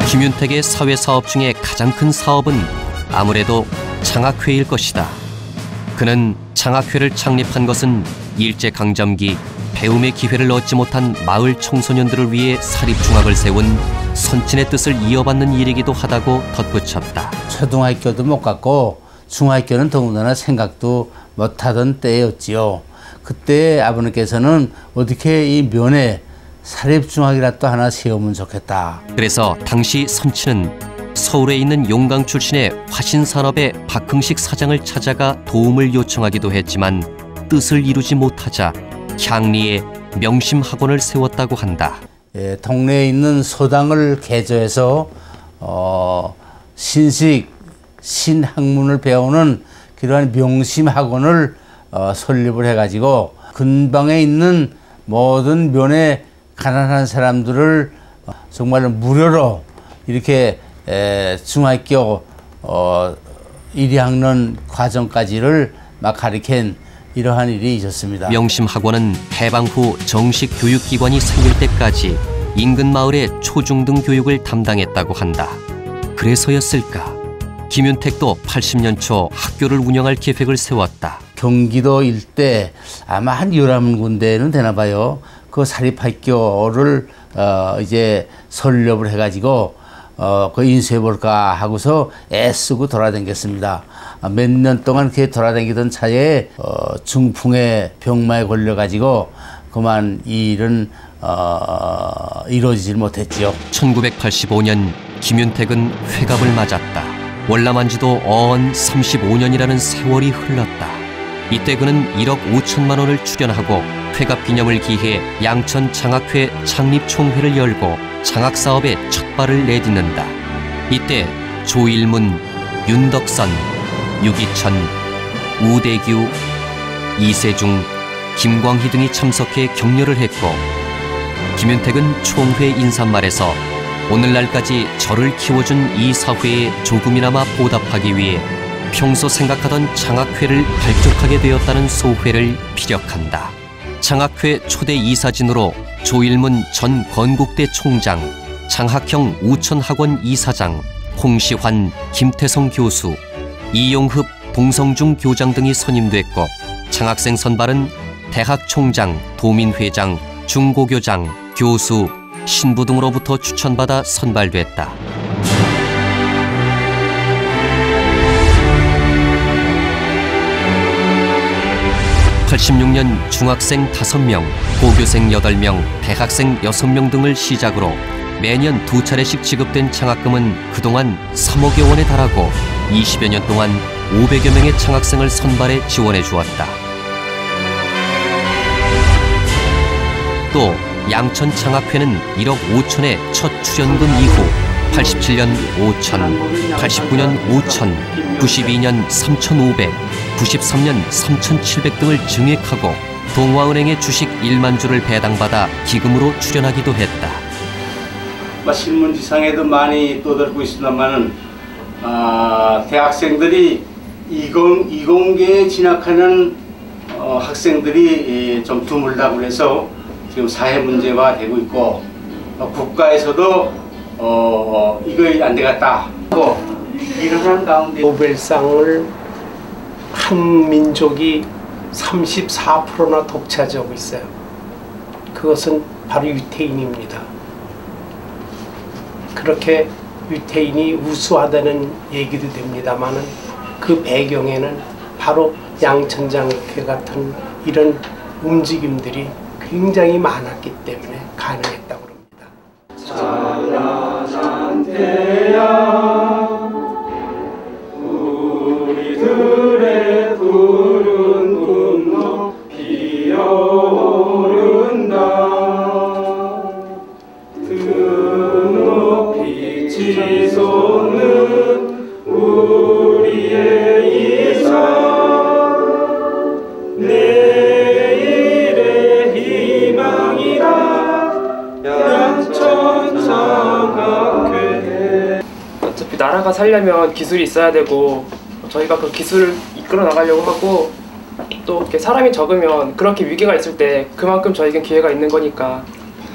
김윤택의 사회사업 중에 가장 큰 사업은 아무래도 장학회일 것이다. 그는 장학회를 창립한 것은 일제강점기 배움의 기회를 얻지 못한 마을 청소년들을 위해 사립중학을 세운 선친의 뜻을 이어받는 일이기도 하다고 덧붙였다. 초등학교도 못 갔고 중학교는 더군다나 생각도 못하던 때였지요. 그때 아버님께서는 어떻게 이 면에 사립중학이라도 하나 세우면 좋겠다. 그래서 당시 선친은 서울에 있는 용강 출신의 화신산업의 박흥식 사장을 찾아가 도움을 요청하기도 했지만 뜻을 이루지 못하자 향리에 명심학원을 세웠다고 한다. 예, 동네에 있는 소당을 개조해서 신식, 신학문을 배우는 그러한 명심학원을 설립을 해가지고 근방에 있는 모든 면에 가난한 사람들을 정말 무료로 이렇게 중학교 1학년 과정까지를 막 가르친 이러한 일이 있었습니다. 명심학원은 해방 후 정식 교육기관이 생길 때까지 인근 마을의 초중등 교육을 담당했다고 한다. 그래서였을까? 김윤택도 80년 초 학교를 운영할 계획을 세웠다. 경기도 일대 아마 한 11군데는 되나 봐요. 그 사립학교를 이제 설립을 해가지고 그 인수해볼까 하고서 애쓰고 돌아다녔습니다. 몇 년 동안 그렇게 돌아다니던 차에 중풍의 병마에 걸려가지고 그만 이 일은 이루어지질 못했지요. 1985년 김윤택은 회갑을 맞았다. 월남한 지도 어언 35년이라는 세월이 흘렀다. 이때 그는 1억 5천만 원을 출연하고 회갑 기념을 기해 양천 장학회 창립 총회를 열고 장학사업에 첫 발을 내딛는다. 이때 조일문, 윤덕선, 유기천, 우대규, 이세중, 김광희 등이 참석해 격려를 했고 김윤택은 총회 인사말에서 오늘날까지 저를 키워준 이 사회에 조금이나마 보답하기 위해 평소 생각하던 장학회를 발족하게 되었다는 소회를 피력한다. 장학회 초대 이사진으로 조일문 전 건국대 총장, 장학형 우천학원 이사장, 홍시환, 김태성 교수, 이용흡, 동성중 교장 등이 선임됐고 장학생 선발은 대학 총장, 도민회장, 중고교장, 교수, 신부 등으로부터 추천받아 선발됐다. 86년 중학생 5명, 고교생 8명, 대학생 6명 등을 시작으로 매년 2차례씩 지급된 장학금은 그동안 3억여 원에 달하고 20여 년 동안 500여 명의 장학생을 선발해 지원해 주었다. 또 양천 장학회는 1억 5천의 첫 출연금 이후 87년 5천, 89년 5천, 92년 3,500, 93년 3,700 등을 증액하고 동화은행의 주식 1만 주를 배당받아 기금으로 출연하기도 했다. 신문지상에도 많이 떠들고 있습니다만은 대학생들이 이공계에 진학하는 학생들이 좀 드물다고 해서 지금 사회 문제화 되고 있고 국가에서도 이거 안 되겠다 하고 일어난 가운데 노벨상을 한 민족이 34%나 독차지하고 있어요. 그것은 바로 유태인입니다. 그렇게 유태인이 우수하다는 얘기도 됩니다만은 그 배경에는 바로 양천장학회 같은 이런 움직임들이 굉장히 많았기 때문에 가능했다고 합니다. 찬란한 태양 우리들의 푸른 분노 피어오른다. 드높이 치솟는 우리의 이상 어차피 나라가 살려면 기술이 있어야 되고 저희가 그 기술을 이끌어 나가려고 하고 또 이렇게 사람이 적으면 그렇게 위기가 있을 때 그만큼 저에겐 기회가 있는 거니까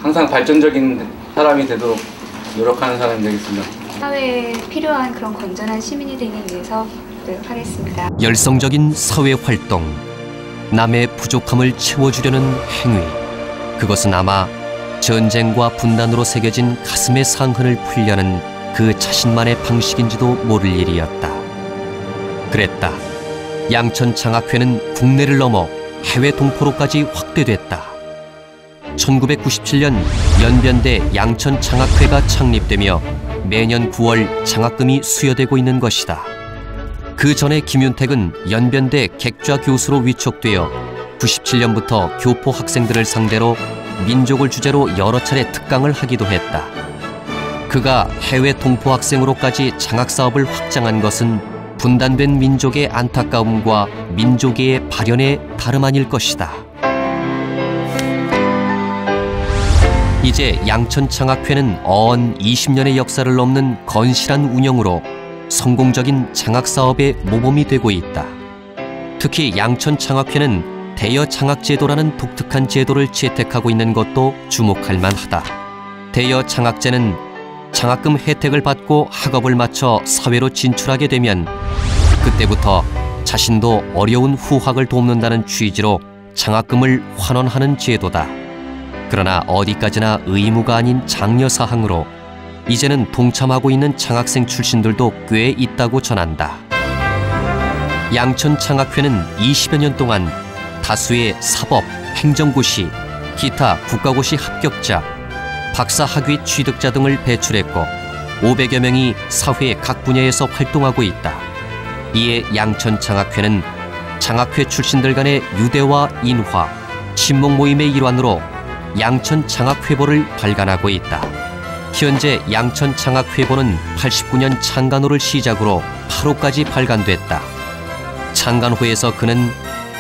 항상 발전적인 사람이 되도록 노력하는 사람이 되겠습니다. 사회에 필요한 그런 건전한 시민이 되기 위해서 노력하겠습니다. 열성적인 사회 활동, 남의 부족함을 채워주려는 행위. 그것은 아마 전쟁과 분단으로 새겨진 가슴의 상흔을 풀려는 그 자신만의 방식인지도 모를 일이었다. 그랬다. 양천장학회는 국내를 넘어 해외 동포로까지 확대됐다. 1997년 연변대 양천장학회가 창립되며 매년 9월 장학금이 수여되고 있는 것이다. 그 전에 김윤택은 연변대 객좌 교수로 위촉되어 97년부터 교포 학생들을 상대로 민족을 주제로 여러 차례 특강을 하기도 했다. 그가 해외 동포 학생으로까지 장학사업을 확장한 것은 분단된 민족의 안타까움과 민족의 발현에 다름 아닐 것이다. 이제 양천장학회는 어언 20년의 역사를 넘는 건실한 운영으로 성공적인 장학사업의 모범이 되고 있다. 특히 양천장학회는 대여장학제도라는 독특한 제도를 채택하고 있는 것도 주목할 만하다. 대여장학제는 장학금 혜택을 받고 학업을 마쳐 사회로 진출하게 되면 그때부터 자신도 어려운 후학을 돕는다는 취지로 장학금을 환원하는 제도다. 그러나 어디까지나 의무가 아닌 장려사항으로 이제는 동참하고 있는 장학생 출신들도 꽤 있다고 전한다. 양천장학회는 20여 년 동안 다수의 사법, 행정고시, 기타 국가고시 합격자, 박사학위 취득자 등을 배출했고 500여 명이 사회 각 분야에서 활동하고 있다. 이에 양천장학회는 장학회 출신들 간의 유대와 인화, 친목 모임의 일환으로 양천장학회보를 발간하고 있다. 현재 양천장학회보는 89년 창간호를 시작으로 8호까지 발간됐다. 창간호에서 그는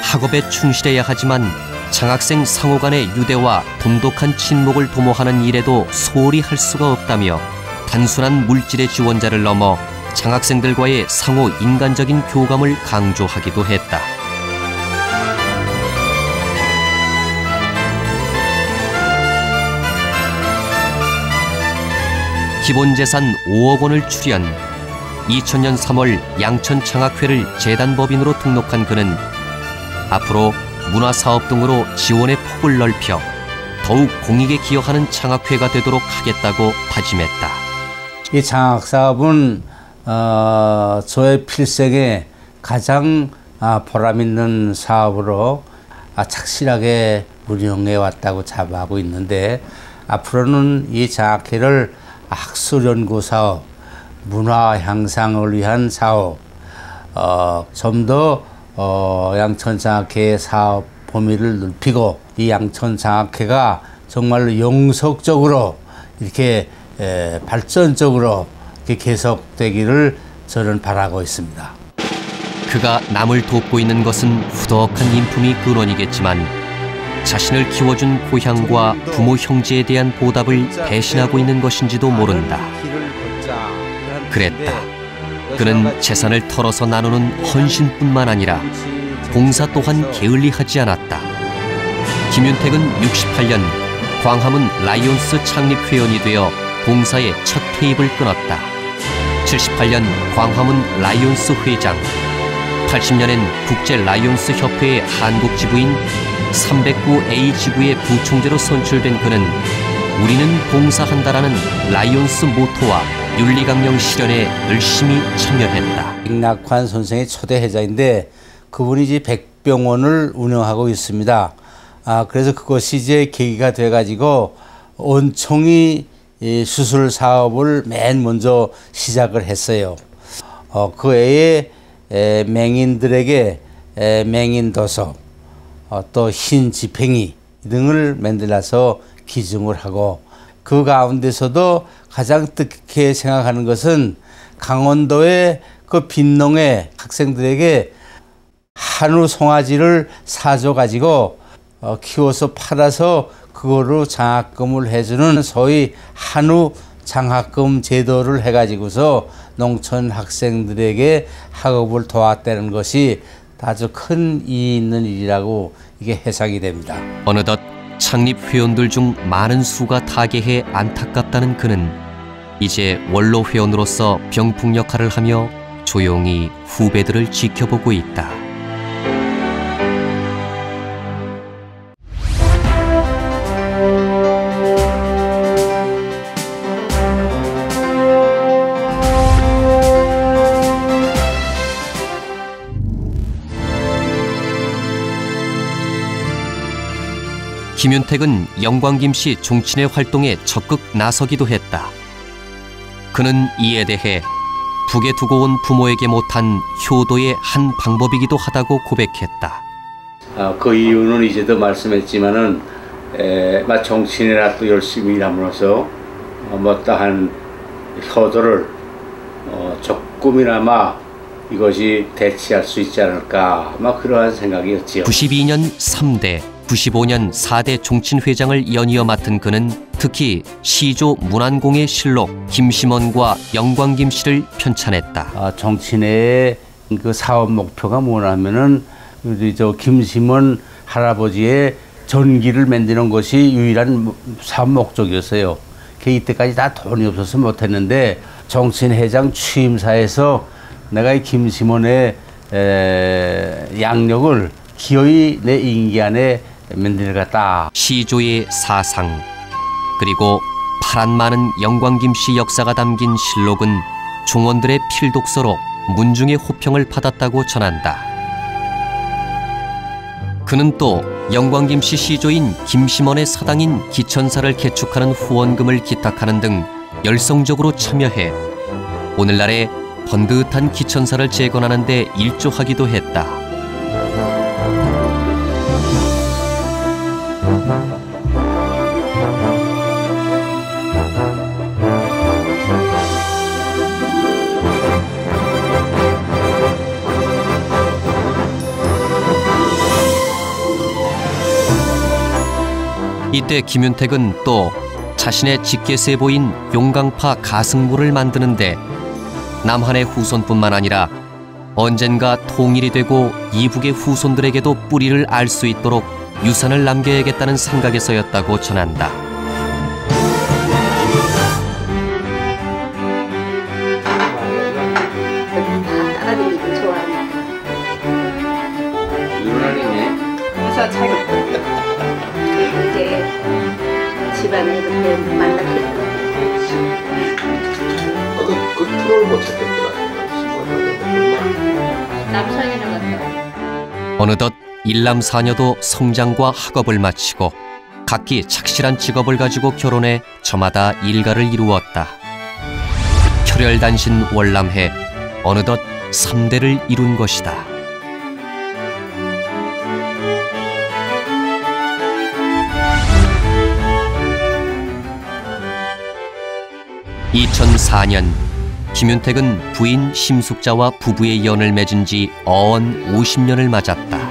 학업에 충실해야 하지만 장학생 상호 간의 유대와 돈독한 친목을 도모하는 일에도 소홀히 할 수가 없다며 단순한 물질의 지원자를 넘어 장학생들과의 상호 인간적인 교감을 강조하기도 했다. 기본재산 5억 원을 출연, 2000년 3월 양천장학회를 재단법인으로 등록한 그는 앞으로 문화사업 등으로 지원의 폭을 넓혀 더욱 공익에 기여하는 장학회가 되도록 하겠다고 다짐했다. 이 장학사업은 저의 필생에 가장 보람있는 사업으로 착실하게 운영해 왔다고 자부하고 있는데 앞으로는 이 장학회를 학술연구 사업, 문화 향상을 위한 사업, 좀 더 양천장학회의 사업 범위를 넓히고 이 양천장학회가 정말로 영속적으로 이렇게 발전적으로 이렇게 계속되기를 저는 바라고 있습니다. 그가 남을 돕고 있는 것은 후덕한 인품이 근원이겠지만 자신을 키워준 고향과 부모 형제에 대한 보답을 배신하고 있는 것인지도 모른다. 그랬다. 그는 재산을 털어서 나누는 헌신뿐만 아니라 봉사 또한 게을리하지 않았다. 김윤택은 68년 광화문 라이온스 창립 회원이 되어 봉사의 첫 테이프를 끊었다. 78년 광화문 라이온스 회장, 80년엔 국제 라이온스 협회의 한국 지부인 309A 지부의 부총재로 선출된 그는 우리는 봉사한다라는 라이온스 모토와 윤리강령 실현에 열심히 참여했다. 백낙환 선생의 초대 회장인데 그분이 이제 백병원을 운영하고 있습니다. 그래서 그것이 이제 계기가 돼가지고 온총이 수술 사업을 맨 먼저 시작을 했어요. 그 외에 맹인들에게 맹인도서, 또 흰지팽이 등을 만들어서 기증을 하고 그 가운데서도 가장 뜻깊게 생각하는 것은 강원도의 그 빈농의 학생들에게 한우 송아지를 사줘 가지고 키워서 팔아서 그거로 장학금을 해주는 소위 한우 장학금 제도를 해가지고서 농촌 학생들에게 학업을 도왔다는 것이 아주 큰意义 있는 일이라고 이게 해석이 됩니다. 어느덧 창립 회원들 중 많은 수가 타계해 안타깝다는 그는 이제 원로 회원으로서 병풍 역할을 하며 조용히 후배들을 지켜보고 있다. 김윤택은 영광김씨 종친의 활동에 적극 나서기도 했다. 그는 이에 대해 북에 두고 온 부모에게 못한 효도의 한 방법이기도 하다고 고백했다. 그 이유는 이제도 말씀했지만은 정치인이라 또 열심히 일함으로써 못다한 효도를 조금이나마 이것이 대체할 수 있지 않을까 그러한 생각이었지요. 92년 3대, 95년 4대 종친회장을 연이어 맡은 그는 특히 시조 문안공의 실록 김심원과 영광김씨를 편찬했다. 정친회의 그 사업 목표가 뭐냐면은 저 김심원 할아버지의 전기를 만드는 것이 유일한 사업 목적이었어요. 이때까지 다 돈이 없어서 못했는데 정친회장 취임사에서 내가 이 김심원의 양력을 기어이 내 임기 안에 만들어갔다. 시조의 사상 그리고 파란 많은 영광김씨 역사가 담긴 실록은 종원들의 필독서로 문중의 호평을 받았다고 전한다. 그는 또 영광김씨 시조인 김심원의 사당인 기천사를 개축하는 후원금을 기탁하는 등 열성적으로 참여해 오늘날의 번듯한 기천사를 재건하는 데 일조하기도 했다. 이때 김윤택은 또 자신의 직계세 보인 용강파 가승모를 만드는데 남한의 후손뿐만 아니라 언젠가 통일이 되고 이북의 후손들에게도 뿌리를 알 수 있도록 유산을 남겨야겠다는 생각에서였다고 전한다. 따라다니기 좋아하니까. 유난이네. 그래서 자기 이제 집안에 그렇게 만나게 그 트롤 못 찾겠더라. 남성이라 같다. 어느덧 일남사녀도 성장과 학업을 마치고 각기 착실한 직업을 가지고 결혼해 저마다 일가를 이루었다. 혈혈단신 월남해 어느덧 3대를 이룬 것이다. (2004년) 김윤택은 부인 심숙자와 부부의 연을 맺은 지 어언 50년을 맞았다.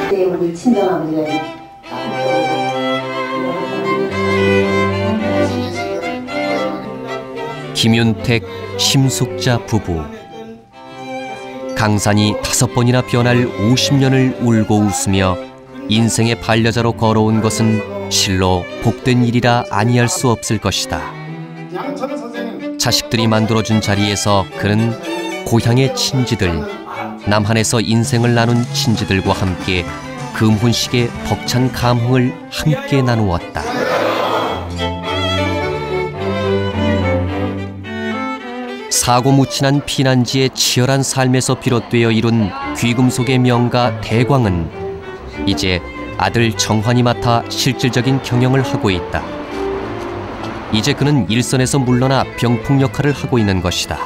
그때 우리 친정아버지가 김윤택, 심숙자 부부. 강산이 5번이나 변할 50년을 울고 웃으며 인생의 반려자로 걸어온 것은 실로 복된 일이라 아니할 수 없을 것이다. 자식들이 만들어준 자리에서 그는 고향의 친지들, 남한에서 인생을 나눈 친지들과 함께 금혼식의 벅찬 감흥을 함께 나누었다. 사고무친한 피난지의 치열한 삶에서 비롯되어 이룬 귀금속의 명가 대광은 이제 아들 정환이 맡아 실질적인 경영을 하고 있다. 이제 그는 일선에서 물러나 병풍 역할을 하고 있는 것이다.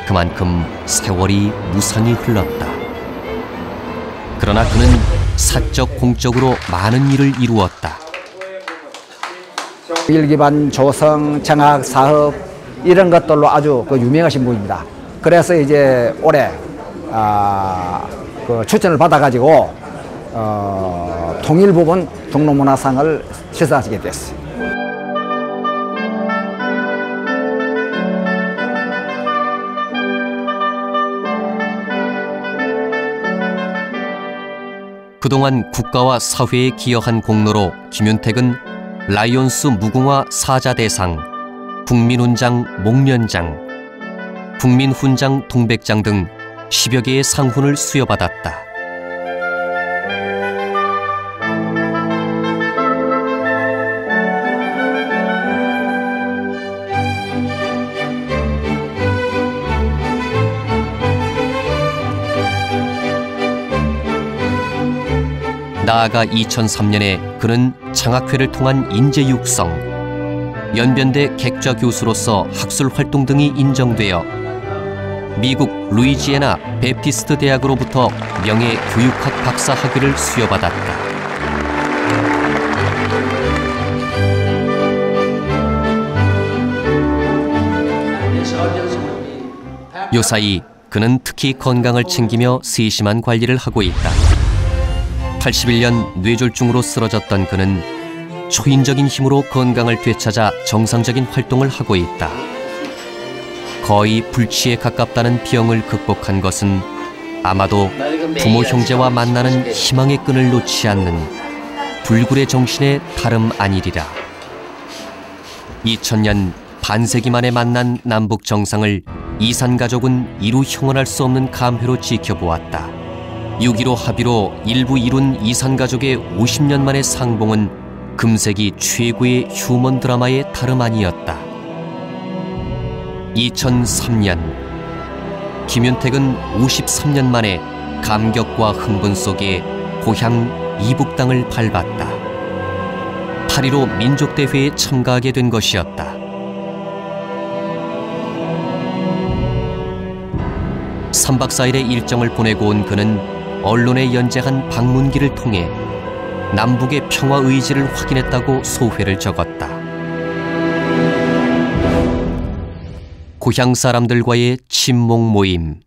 그만큼 세월이 무상히 흘렀다. 그러나 그는 사적 공적으로 많은 일을 이루었다. 일기반 조성, 장학, 사업 이런 것들로 아주 유명하신 분입니다. 그래서 이제 올해 추천을 받아가지고 통일부분 동로문화상을 시상하시게 됐어요. 그동안 국가와 사회에 기여한 공로로 김윤택은 라이온스 무궁화 사자대상, 국민훈장 목련장, 국민훈장 동백장 등 10여 개의 상훈을 수여받았다. 나아가 2003년에 그는 장학회를 통한 인재 육성, 연변대 객좌 교수로서 학술 활동 등이 인정되어 미국 루이지애나 베프티스트 대학으로부터 명예 교육학 박사 학위를 수여받았다. 요사이 그는 특히 건강을 챙기며 세심한 관리를 하고 있다. 81년 뇌졸중으로 쓰러졌던 그는 초인적인 힘으로 건강을 되찾아 정상적인 활동을 하고 있다. 거의 불치에 가깝다는 병을 극복한 것은 아마도 부모 형제와 만나는 희망의 끈을 놓지 않는 불굴의 정신의 다름 아니리라. 2000년 반세기 만에 만난 남북 정상을 이산 가족은 이루 형언할 수 없는 감회로 지켜보았다. 6.15 합의로 일부 이룬 이산 가족의 50년 만의 상봉은 금세기 최고의 휴먼 드라마의 다름 아니었다. 2003년 김윤택은 53년 만에 감격과 흥분 속에 고향 이북 땅을 밟았다. 8.15 민족대회에 참가하게 된 것이었다. 3박 4일의 일정을 보내고 온 그는 언론에 연재한 방문기를 통해 남북의 평화 의지를 확인했다고 소회를 적었다. 고향 사람들과의 친목 모임.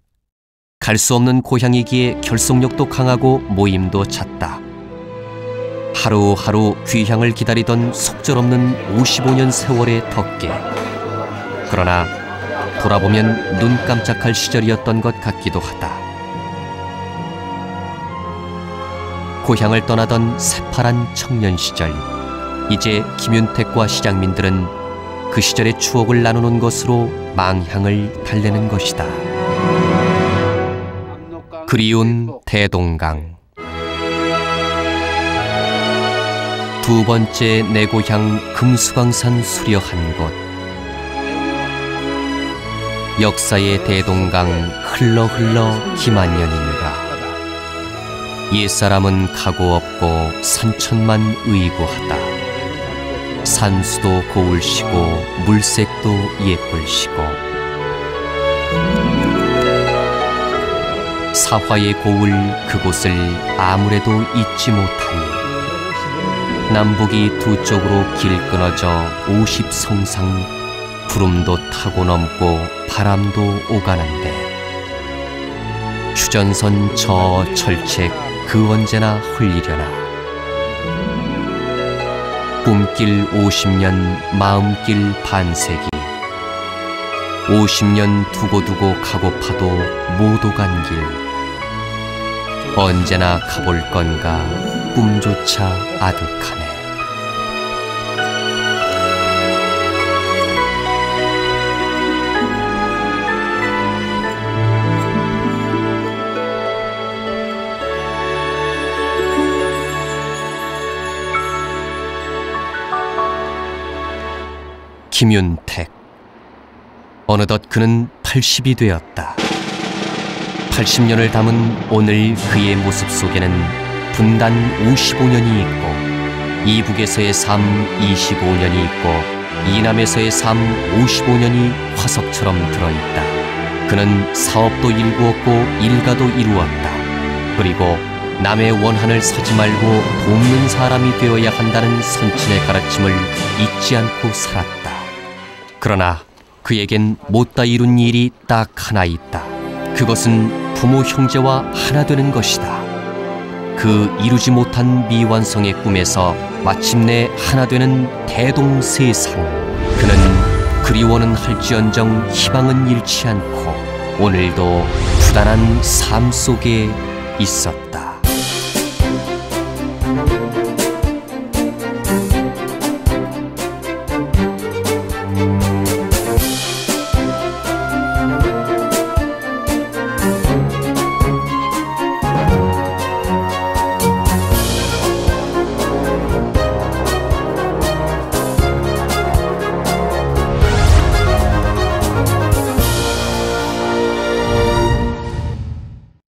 갈 수 없는 고향이기에 결속력도 강하고 모임도 잦다. 하루하루 귀향을 기다리던 속절없는 55년 세월의 덕계. 그러나 돌아보면 눈 깜짝할 시절이었던 것 같기도 하다. 고향을 떠나던 새파란 청년 시절, 이제 김윤택과 시장민들은 그 시절의 추억을 나누는 것으로 망향을 달래는 것이다. 그리운 대동강. 두 번째 내 고향 금수강산 수려한 곳. 역사의 대동강 흘러 기만 년인가. 옛사람은 가고 없고 산천만 의구하다. 산수도 고울시고 물색도 예쁠시고. 사화의 고울 그곳을 아무래도 잊지 못하니 남북이 두 쪽으로 길 끊어져 50성상 구름도 타고 넘고 바람도 오가는데 휴전선 저 철책 그 언제나 흘리려나. 꿈길 50년 마음길 반세기 50년 두고두고 가고파도 못 오간 길 언제나 가볼 건가 꿈조차 아득하네. 김윤택. 어느덧 그는 80이 되었다. 80년을 담은 오늘 그의 모습 속에는 분단 55년이 있고 이북에서의 삶 25년이 있고 이남에서의 삶 55년이 화석처럼 들어있다. 그는 사업도 일구었고 일가도 이루었다. 그리고 남의 원한을 사지 말고 돕는 사람이 되어야 한다는 선친의 가르침을 잊지 않고 살았다. 그러나 그에겐 못다 이룬 일이 딱 하나 있다. 그것은 부모 형제와 하나 되는 것이다. 그 이루지 못한 미완성의 꿈에서 마침내 하나 되는 대동세상. 그는 그리워는 할지언정 희망은 잃지 않고 오늘도 부단한 삶 속에 있었다.